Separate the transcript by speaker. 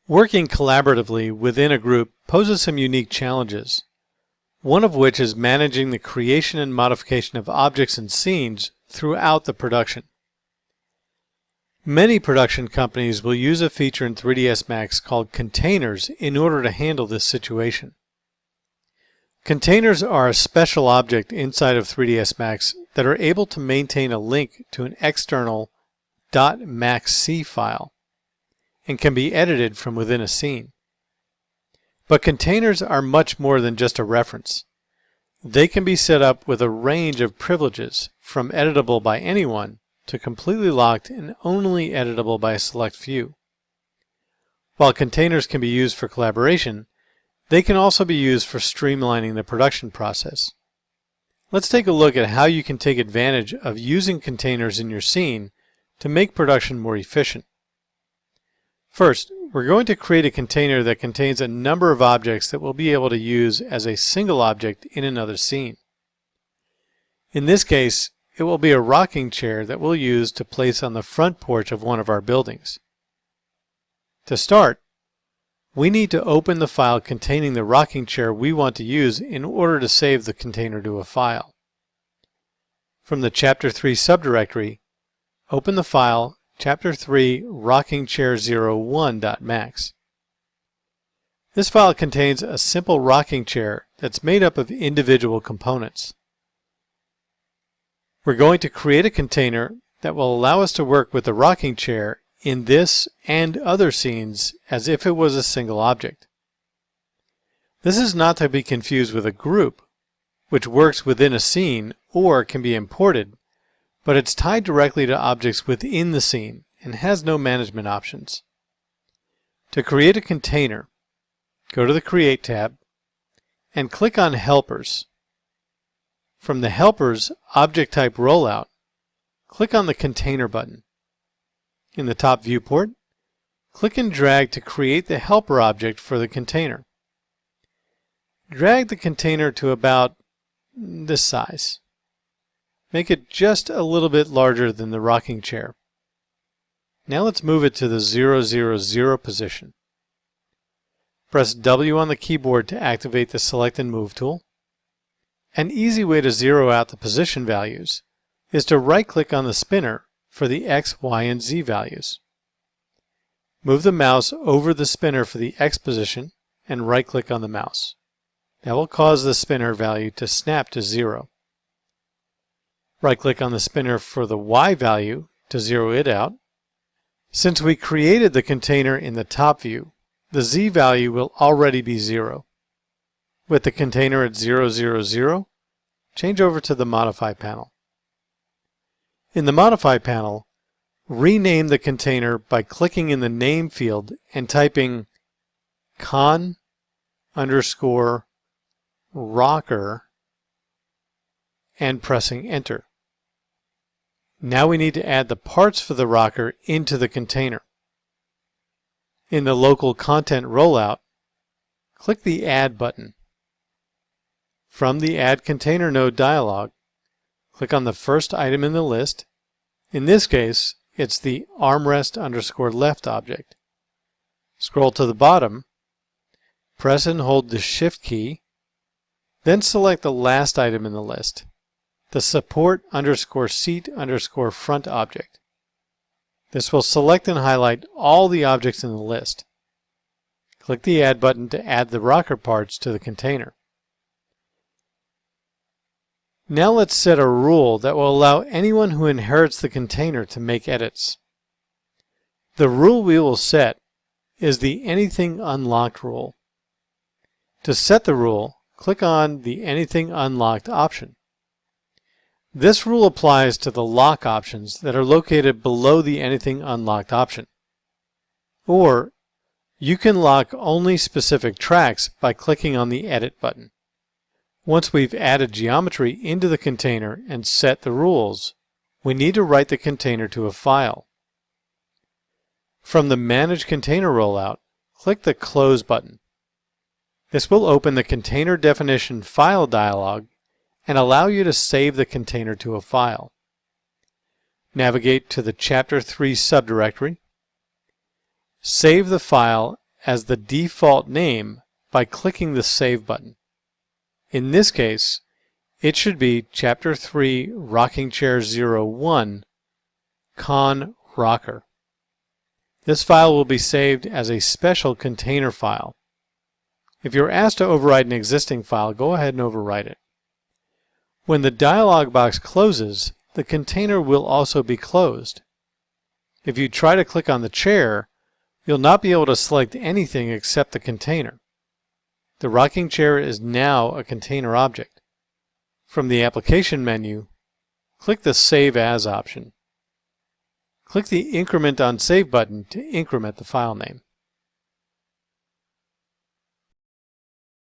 Speaker 1: Working collaboratively within a group poses some unique challenges, one of which is managing the creation and modification of objects and scenes throughout the production. Many production companies will use a feature in 3ds Max called containers in order to handle this situation. Containers are a special object inside of 3ds Max that are able to maintain a link to an external .maxc file and can be edited from within a scene. But containers are much more than just a reference. They can be set up with a range of privileges, from editable by anyone to completely locked and only editable by a select few. While containers can be used for collaboration, they can also be used for streamlining the production process. Let's take a look at how you can take advantage of using containers in your scene to make production more efficient. First, we're going to create a container that contains a number of objects that we'll be able to use as a single object in another scene. In this case, it will be a rocking chair that we'll use to place on the front porch of one of our buildings. To start, we need to open the file containing the rocking chair we want to use in order to save the container to a file. From the Chapter 3 subdirectory, open the file Chapter 3 rockingchair01.max. This file contains a simple rocking chair that's made up of individual components. We're going to create a container that will allow us to work with the rocking chair in this and other scenes as if it was a single object. This is not to be confused with a group, which works within a scene or can be imported, but it's tied directly to objects within the scene and has no management options. To create a container, go to the Create tab and click on Helpers. From the Helpers Object Type Rollout, click on the Container button. In the top viewport, click and drag to create the helper object for the container. Drag the container to about this size. Make it just a little bit larger than the rocking chair. Now let's move it to the 0, 0, 0 position. Press W on the keyboard to activate the Select and Move tool. An easy way to zero out the position values is to right-click on the spinner for the X, Y, and Z values. Move the mouse over the spinner for the X position and right-click on the mouse. That will cause the spinner value to snap to 0. Right-click on the spinner for the Y value to zero it out. Since we created the container in the top view, the Z value will already be 0. With the container at 0, 0, 0, change over to the Modify panel. In the Modify panel, rename the container by clicking in the name field and typing con_rocker and pressing Enter. Now we need to add the parts for the rocker into the container. In the Local Content Rollout, click the Add button. From the Add Container Node dialog, click on the first item in the list. In this case, it's the armrest_left object. Scroll to the bottom, press and hold the Shift key, then select the last item in the list, the support_seat_front object. This will select and highlight all the objects in the list. Click the Add button to add the rocker parts to the container. Now let's set a rule that will allow anyone who inherits the container to make edits. The rule we will set is the Anything Unlocked rule. To set the rule, click on the Anything Unlocked option. This rule applies to the lock options that are located below the Anything Unlocked option. Or, you can lock only specific tracks by clicking on the Edit button. Once we've added geometry into the container and set the rules, we need to write the container to a file. From the Manage Container Rollout, click the Close button. This will open the Container Definition File dialog and allow you to save the container to a file. Navigate to the Chapter 3 subdirectory. Save the file as the default name by clicking the Save button. In this case, it should be Chapter 3 Rocking Chair 01 Con Rocker. This file will be saved as a special container file. If you're asked to overwrite an existing file, go ahead and overwrite it. When the dialog box closes, the container will also be closed. If you try to click on the chair, you'll not be able to select anything except the container. The rocking chair is now a container object. From the Application menu, click the Save As option. Click the Increment on Save button to increment the file name.